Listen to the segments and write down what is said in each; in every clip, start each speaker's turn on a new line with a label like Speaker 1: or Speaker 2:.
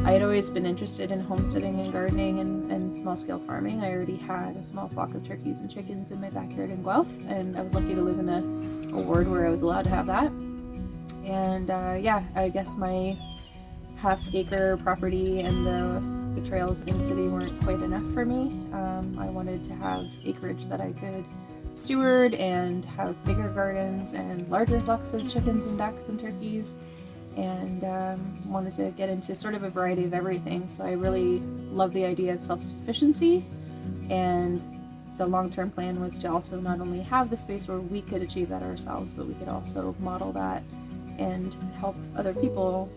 Speaker 1: I had always been interested in homesteading and gardening and small-scale farming. I already had a small flock of turkeys and chickens in my backyard in Guelph, and I was lucky to live in a ward where I was allowed to have that. And yeah, I guess my half-acre property and the trails in the city weren't quite enough for me. I wanted to have acreage that I could steward and have bigger gardens and larger flocks of chickens and ducks and turkeys, and wanted to get into sort of a variety of everything. So I really love the idea of self-sufficiency, and the long-term plan was to also not only have the space where we could achieve that ourselves, but we could also model that and help other people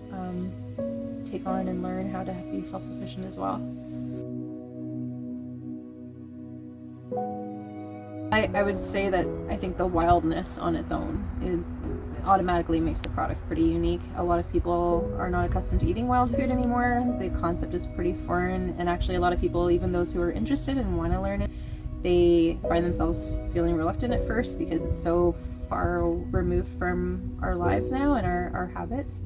Speaker 1: take on and learn how to be self-sufficient as well. I would say that I think the wildness on its own, it automatically makes the product pretty unique. A lot of people are not accustomed to eating wild food anymore. The concept is pretty foreign, and actually a lot of people, even those who are interested and want to learn it, they find themselves feeling reluctant at first because it's so far removed from our lives now and our habits.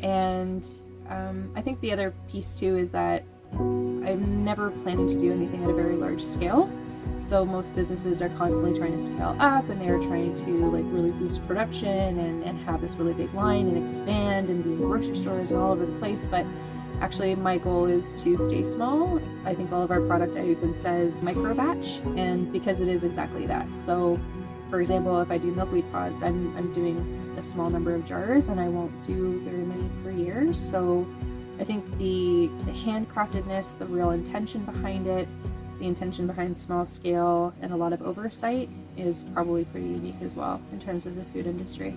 Speaker 1: And I think the other piece too is that I'm never planning to do anything at a very large scale. So most businesses are constantly trying to scale up, and they're trying to like really boost production and have this really big line and expand and be in grocery stores and all over the place. But actually my goal is to stay small. I think all of our product even says micro batch, and because it is exactly that. So for example, if I do milkweed pods, I'm doing a small number of jars, and I won't do very many per year. So I think the handcraftedness, the real intention behind it, the intention behind small scale and a lot of oversight is probably pretty unique as well in terms of the food industry.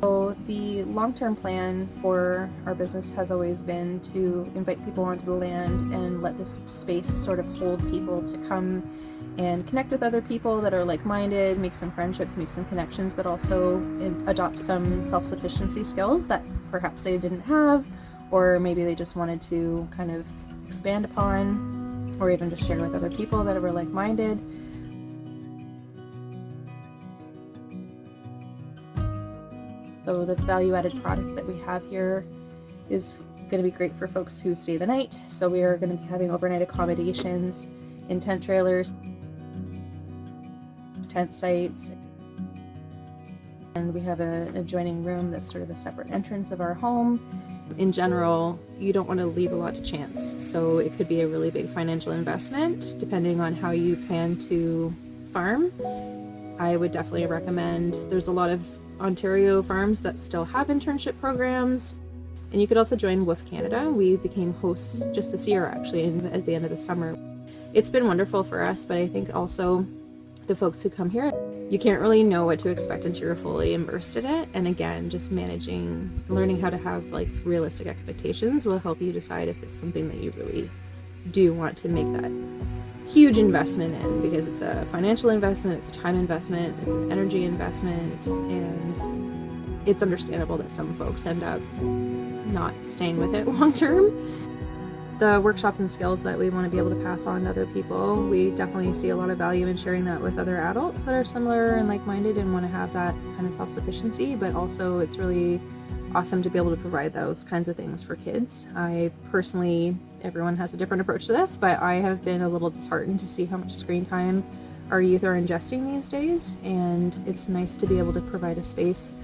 Speaker 1: So the long-term plan for our business has always been to invite people onto the land and let this space sort of hold people to come and connect with other people that are like-minded, make some friendships, make some connections, but also adopt some self-sufficiency skills that perhaps they didn't have, or maybe they just wanted to kind of expand upon, or even just share with other people that were like-minded. So the value-added product that we have here is going to be great for folks who stay the night. So we are going to be having overnight accommodations in tent trailers, tent sites, and we have an adjoining room that's sort of a separate entrance of our home. In general, you don't want to leave a lot to chance, so it could be a really big financial investment depending on how you plan to farm. I would definitely recommend, there's a lot of Ontario farms that still have internship programs, and you could also join WOOF Canada. We became hosts just this year actually, at the end of the summer. It's been wonderful for us, but I think also the folks who come here, you can't really know what to expect until you're fully immersed in it. And again, just learning how to have like realistic expectations will help you decide if it's something that you really do want to make that huge investment in, because it's a financial investment, it's a time investment, it's an energy investment, and it's understandable that some folks end up not staying with it long term. The workshops and skills that we want to be able to pass on to other people, we definitely see a lot of value in sharing that with other adults that are similar and like-minded and want to have that kind of self-sufficiency, but also it's really awesome to be able to provide those kinds of things for kids. I personally, everyone has a different approach to this, but I have been a little disheartened to see how much screen time our youth are ingesting these days, and it's nice to be able to provide a space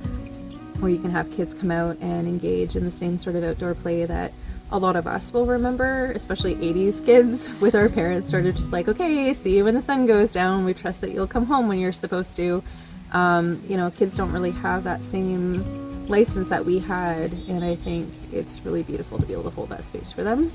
Speaker 1: where you can have kids come out and engage in the same sort of outdoor play that a lot of us will remember, especially 80s kids with our parents sort of just like, okay, see you when the sun goes down. We trust that you'll come home when you're supposed to. Kids don't really have that same license that we had, and I think it's really beautiful to be able to hold that space for them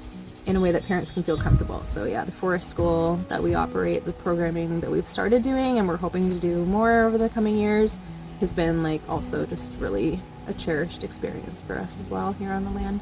Speaker 1: in a way that parents can feel comfortable. So yeah, the forest school that we operate, the programming that we've started doing and we're hoping to do more over the coming years, has been like also just really a cherished experience for us as well here on the land.